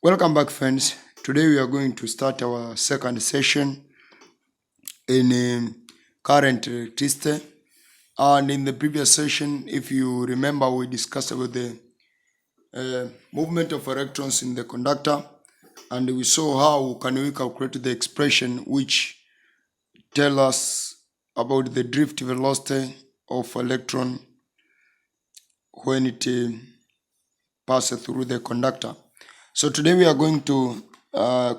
Welcome back, friends. Today we are going to start our second session in current electricity. And in the previous session, if you remember, we discussed about the movement of electrons in the conductor, and we saw how can we calculate the expression which tell us about the drift velocity of electron when it passes through the conductor. So today we are going to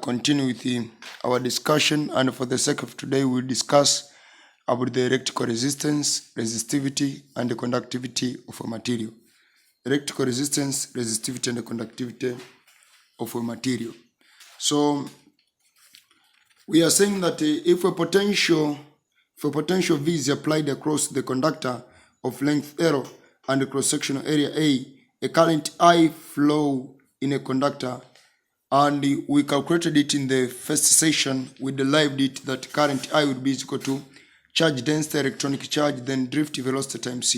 continue with our discussion, and for the sake of today we'll discuss about the electrical resistance, resistivity, and the conductivity of a material. Electrical resistance, resistivity, and the conductivity of a material. So we are saying that if a potential V is applied across the conductor of length L and cross-sectional area A current I flow in a conductor, and we calculated it in the first session. We derived it that current I would be equal to charge density, electronic charge, then drift velocity times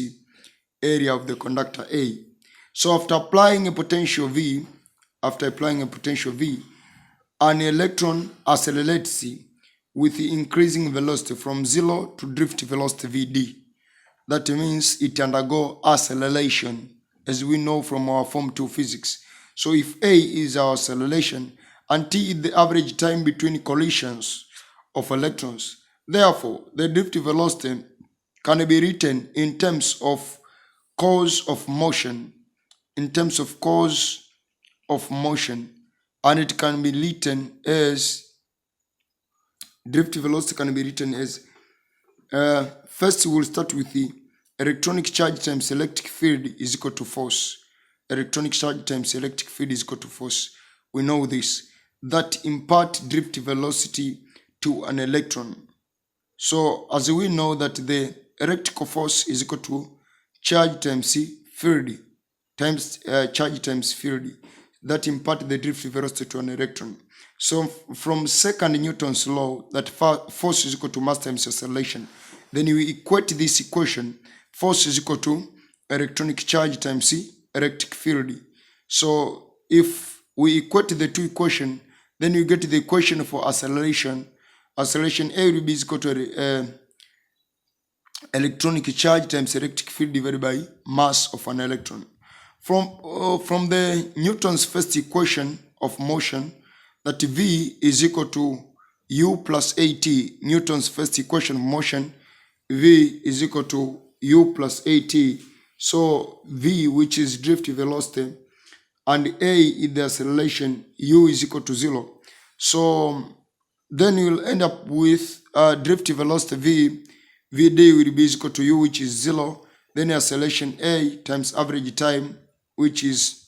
area of the conductor A. So after applying a potential V, an electron accelerates with increasing velocity from 0 to drift velocity Vd. That means it undergo acceleration, as we know from our Form 2 physics. So if A is our acceleration and T is the average time between collisions of electrons, therefore the drift velocity can be written in terms of cause of motion, and it can be written as drift velocity can be written as first we'll start with the electronic charge times electric field is equal to force. Electronic charge times electric field is equal to force. We know this, that impart drift velocity to an electron. So as we know that the electrical force is equal to charge times field times charge times field, that impart the drift velocity to an electron. So from second Newton's law, that force is equal to mass times acceleration, then we equate this equation. Force is equal to electronic charge times electric field. So if we equate the two equations, then you get the equation for acceleration. Acceleration A will be equal to electronic charge times electric field divided by mass of an electron. From the Newton's first equation of motion, that V is equal to U plus AT. Newton's first equation of motion, V is equal to U plus AT. So V, which is drift velocity, and A is the acceleration, U is equal to 0. So then you'll end up with drift velocity Vd will be equal to U, which is 0. Then acceleration A times average time, which is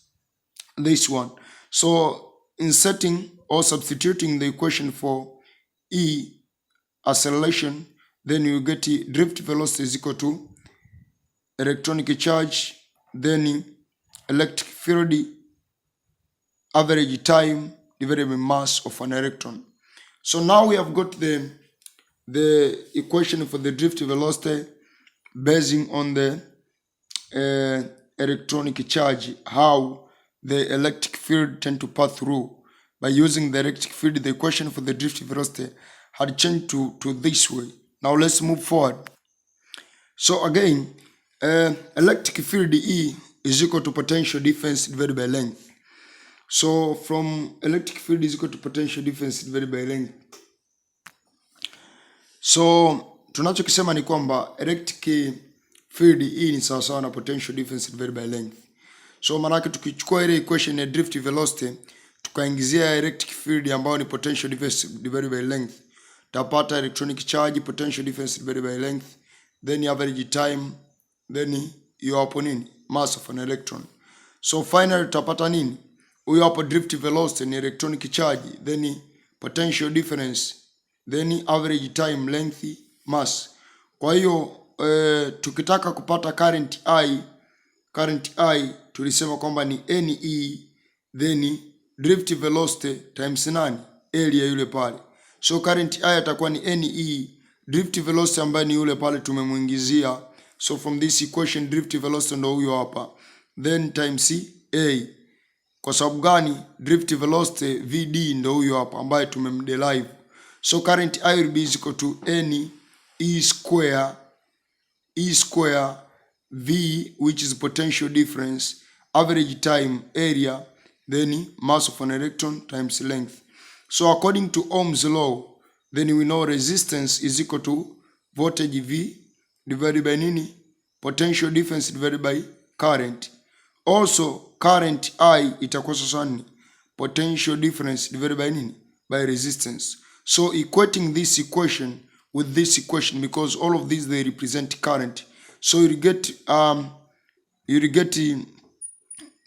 this one. So inserting or substituting the equation for E, acceleration, then you get drift velocity is equal to electronic charge, then electric field, average time divided by mass of an electron. So now we have got the equation for the drift velocity basing on the electronic charge, how the electric field tend to pass through. By using the electric field, the equation for the drift velocity had changed to this way. Now let's move forward. So again, electric field E is equal to potential difference divided by length. So from electric field is equal to potential difference divided by length. So tunachokisema ni kwamba electric field E ni sawa na potential difference divided by length. So manake tukichukua ile equation ya drift velocity tukaingizia electric field ambayo ni potential difference divided by length, tapata electronic charge potential difference divided by length, then average time, then hiyo hapo nini, mass of an electron. So finally tutapata nini, huyo hapo drift velocity ni electronic charge, then potential difference, then average time, length, mass. Kwa hiyo tukitaka kupata current I tulisema kwamba ni NE, then drift velocity times nani, area yule pale. So current I atakuwa ni NE, drift velocity ambayo ni yule pale tumemuingizia. So from this equation drift velocity ndo huyo hapa, then times A. Kwa sababu gani? Drift velocity VD ndio huyo hapa ambaye tumemderive. So current I will be is equal to N E square V, which is potential difference, average time, area, then mass of an electron times length. So according to Ohm's law, then we know resistance is equal to voltage V divided by nini? Potential difference divided by current. Also current I itakuwa sasa ni potential difference divided by nini? By resistance. So equating this equation with this equation, because all of these they represent current, so you get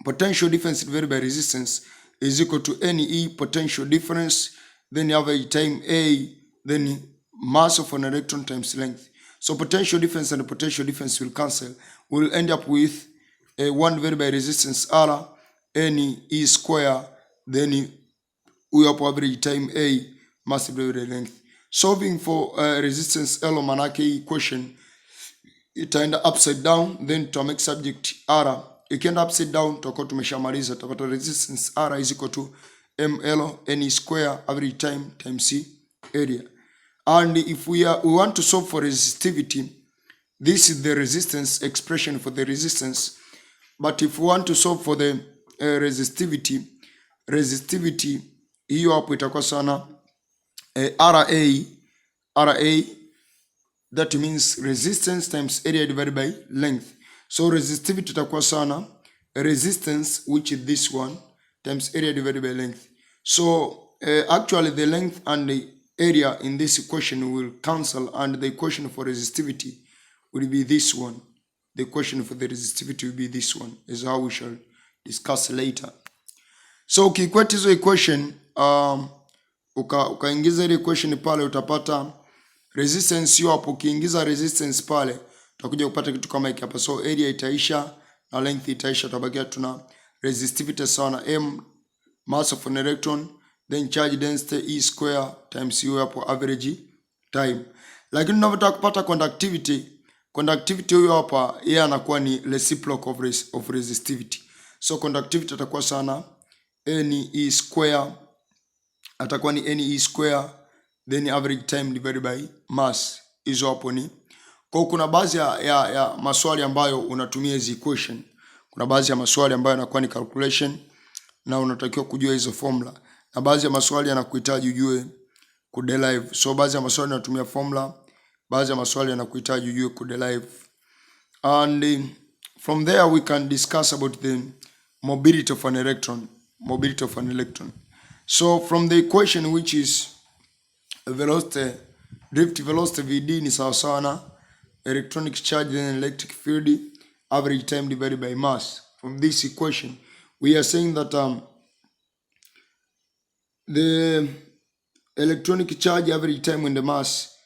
potential difference divided by resistance is equal to NE potential difference, then average time A, then mass of an electron times length. So potential difference and potential difference will cancel. We'll end up with 1 divided by resistance R, NE square, then we have average time A, mass divided by length. Solving for resistance L manake equation itaenda upside down, then to make subject R. Ikienda upside down tutakuwa tumeshamaliza, tutapata resistance R is equal to ML N square average time times C area. And if we want to solve for resistivity, this is the resistance expression for the resistance. But if we want to solve for the resistivity hiyo hapo itakuwa sana RA, that means resistance times area divided by length. So resistivity itakuwa sana resistance, which is this one, times area divided by length. So actually the length and the area in this equation will cancel, and the equation for resistivity will be this one. The equation for the resistivity will be this one, is how we shall discuss later. So ukikweta hizo equation ukaingiza ile equation pale, utapata resistance hiyo hapo. Ukiingiza resistance pale utakuja kupata kitu kama hiki hapa. So area itaisha na length itaisha, tutabakia tuna resistivity sawa na M, mass of an electron, then charge density E square times hiyo hapo average time. Lakini tunataka kupata conductivity hiyo hapa, yeye anakuwa ni reciprocal of resistivity. So conductivity atakuwa sana Ne square, atakuwa ni Ne square, then average time divided by mass. Hizo hapo ni kwa kuna baadhi ya maswali ambayo unatumia hizo equation. Kuna baadhi ya maswali ambayo yanakuwa ni calculation na unatakiwa kujua hizo formula, na baadhi ya maswali yanakuhitaji ujue kuderive. So baadhi ya maswali yanatumia formula, baadhi ya maswali yanakuhitaji ujue kuderive. And from there we can discuss about the mobility of an electron. So from the equation, which is velocity, drift velocity VD ni sawa sawa na electronic charge then electric field average time divided by mass. From this equation we are saying that the electronic charge, average time, and the mass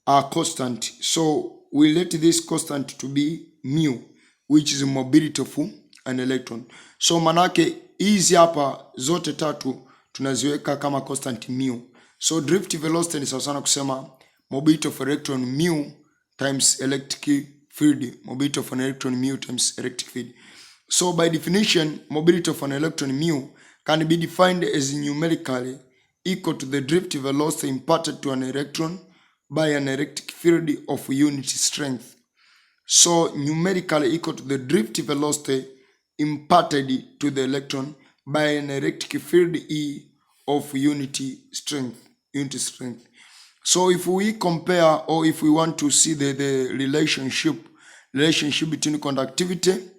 are constant. So we let this constant to be mu, which is mobility of an electron. So manake hizi hapa zote tatu tunaziweka kama constant mu. So drift velocity ni sawa sana kusema mobility of electron mu times electric field, mobility of an electron mu times electric field. So by definition, mobility of an electron mu can be defined as numerically equal to the drift velocity imparted to an electron by an electric field of unit strength. So numerically equal to the drift velocity imparted to the electron by an electric field E of unity strength. So if we compare, or if we want to see the relationship between conductivity,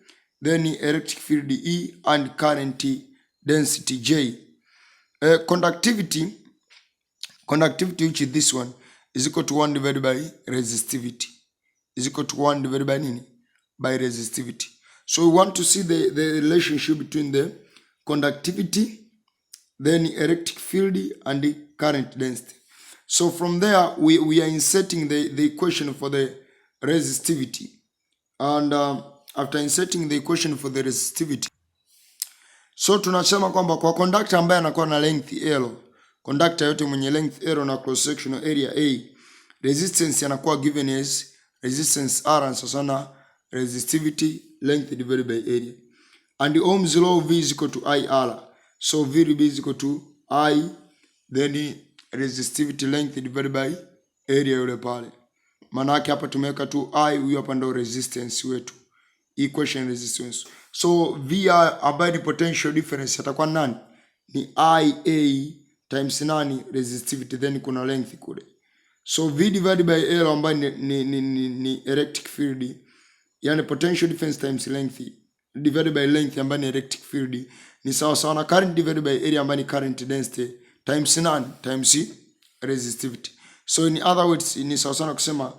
then electric field E, and current density J. Conductivity, which is this one, is equal to 1 divided by resistivity. Is equal to 1 divided by nini? By resistivity. So we want to see the relationship between the conductivity, then electric field, and the current density. So from there we are inserting the equation for the resistivity. And after inserting the equation for the resistivity, so tunasema kwamba kwa conductor ambaye anakuwa na length L, conductor yote mwenye length L na cross sectional area A, resistance yanakuwa given as resistance R, and sasa na resistivity length divided by area. and Ohm's law V is equal to IR. So V will be equal to I, then resistivity length divided by area yule pale. Maana yake hapa tumeweka tu I, huyu hapa ndo resistance wetu. Equation resistance. So V ambayo ni potential difference atakuwa nani? Ni IA times nani? Resistivity, then kuna length kule. So V divided by L ambayo ni electric field. Yani potential difference times length divided by length ambayo ni electric field ni sawa sawa na current divided by area ambayo ni current density times nani? Times resistivity. So in other words ni sawa sawa na kusema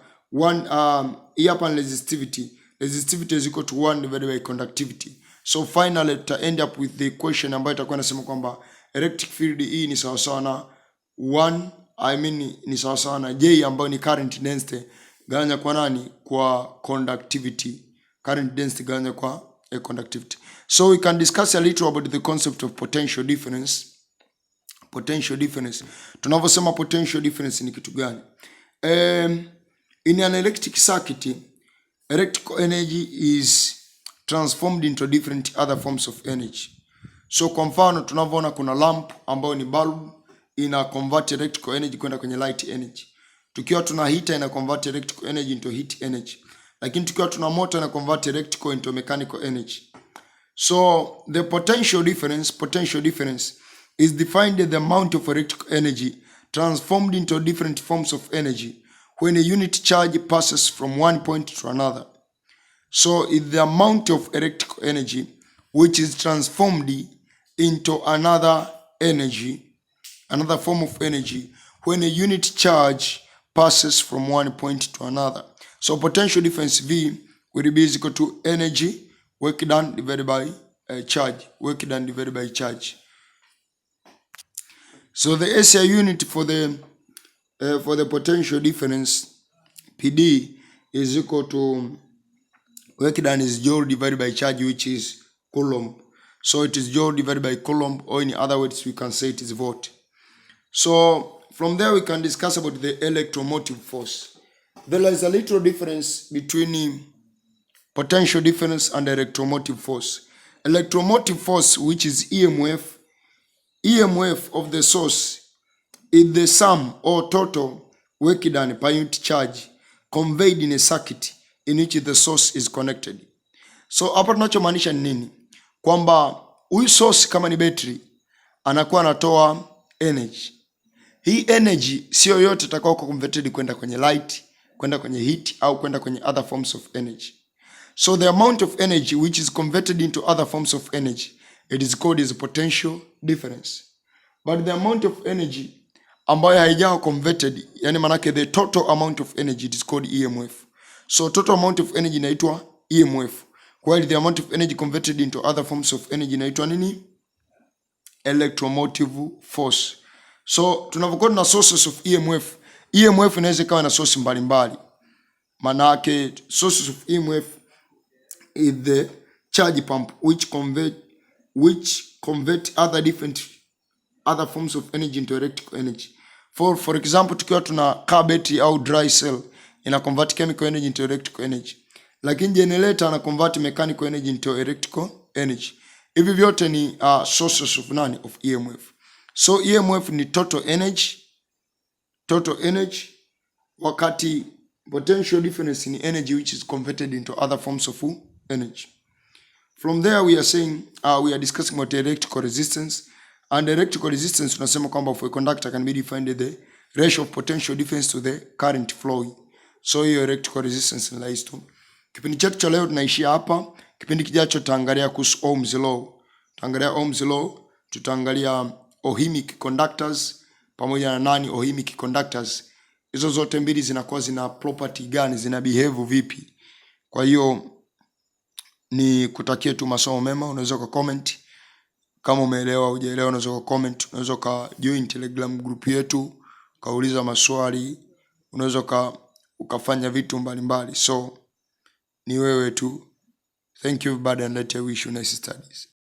hapa ni resistivity. Resistivity is equal to 1 divided by conductivity. So finally to end up with the equation ambayo itakuwa inasema kwamba electric field E ni sawa sawa na 1 ni sawa sawa na J ambayo ni current density gawanya kwa nani? Kwa conductivity. Current density gawanya kwa conductivity. So we can discuss a little about the concept of potential difference. Potential difference. Tunavyosema potential difference ni kitu gani? In an electric circuit, electrical energy is transformed into different other forms of energy. So kwa mfano tunavyoona kuna lamp ambayo ni bulb ina convert electrical energy kwenda kwenye light energy. Tukiwa tuna heater ina convert electrical energy into heat energy. Lakini tukiwa tuna motor ina convert electrical into mechanical energy. So the potential difference is defined as the amount of electrical energy transformed into different forms of energy when a unit charge passes from one point to another. So it's the amount of electrical energy which is transformed into another form of energy when a unit charge passes from one point to another. So potential difference V will be equal to energy work done divided by charge. So the SI unit for the potential difference PD is equal to work done is joule divided by charge, which is coulomb. So it is joule divided by coulomb, or in other words we can say it is volt. So from there we can discuss about the electromotive force. There is a little difference between potential difference and electromotive force. Electromotive force, which is EMF of the source, is the sum or total work done per unit charge conveyed in a circuit in which the source is connected. So hapa tunachomaanisha ni nini? Kwamba huyu source kama ni battery anakuwa anatoa energy. Hii energy sio yote itakao converted kwenda kwenye light, kwenda kwenye heat au kwenda kwenye other forms of energy. So the amount of energy which is converted into other forms of energy, it is called as potential difference. But the amount of energy ambayo haijawa converted, yani manake the total amount of energy, it is called EMF. So total amount of energy inaitwa EMF, while the amount of energy converted into other forms of energy inaitwa nini? Electromotive force. So tunavyokuwa na sources of EMF inaweza ikawa na source mbalimbali. Manake sources of EMF is the charge pump which convert other forms of energy into electrical energy. For example, tukiwa tuna car battery au dry cell ina convert chemical energy into electrical energy. Lakini generator ana convert mechanical energy into electrical energy. Hivi vyote ni sources of nani? Of EMF. So EMF ni total energy, wakati potential difference ni energy which is converted into other forms of energy. From there we are saying we are discussing about electrical resistance, and electrical resistance tunasema kwamba for a conductor can be defined the ratio of potential difference to the current flowing. So hiyo electrical resistance ni rahisi tu. Kipindi chetu cha leo tunaishia hapa. Kipindi kijacho tutaangalia kuhusu Ohm's law, tutaangalia ohmic conductors pamoja na non-ohmic conductors. Hizo zote mbili zinakuwa zina property gani, zina behave vipi? Kwa hiyo ni kutakia tu masomo mema. Unaweza ka comment kama umeelewa au hujaelewa, unaweza ka comment, unaweza ka join Telegram group yetu, kauliza maswali, unaweza ukafanya vitu mbalimbali. So ni wewe tu. Thank you everybody, and let you wish you nice studies.